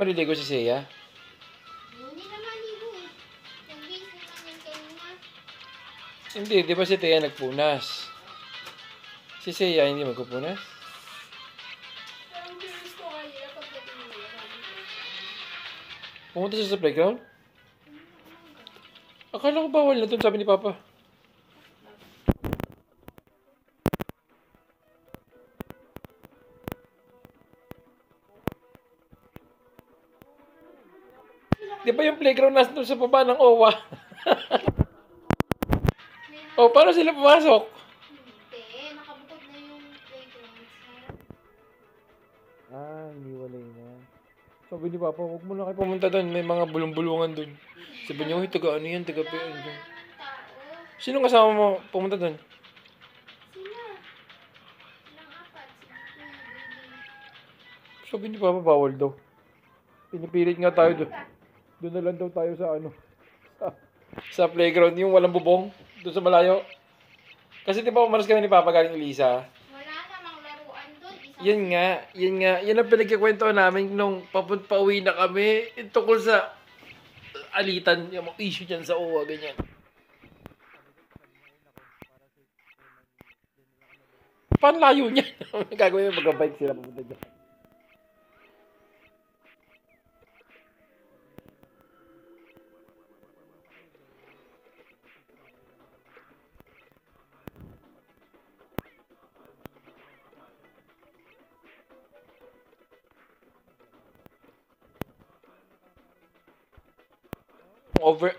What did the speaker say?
maliligo si Seiya? Hindi na maligo eh. Nag-base naman yan kanina. Hindi, di ba si Thea nagpunas? Si Seiya hindi magpupunas? Pero ang curious ko kanina pagdating nila. Pumunta siya sa playground? Akala ko bawal na dun, sabi ni Papa. Di ba yung playground nasa doon sa baba ng OWA? O, paano sila pumasok? Hindi, nakabukod na yung playground sir. Hiwalay na. Sabi ni Papa, huwag mo na kayo pumunta doon. May mga bulong-bulungan doon. Sabi niya, taga ano yan, taga Wala PN naman dyan. tao. Sino kasama mo pumunta doon? Sila. Silang apat. Si Kuya Baby. Sabi ni Papa, bawal daw. Pinipilit nga tayo doon. Doon na lang daw tayo sa ano. Sa playground, yung walang bubong. Doon sa malayo. Kasi di ba umalis kami ni Papa galing Elisa? Wala namang laruan doon. Yun nga. Yun ang pinagkikwentuhan namin nung pauwi na kami. Tungkol sa alitan, yung mga issue dyan sa OWA, ganyan. Panlayo niya. Gagawin yung mag-bike sila pupunta dyan. Over,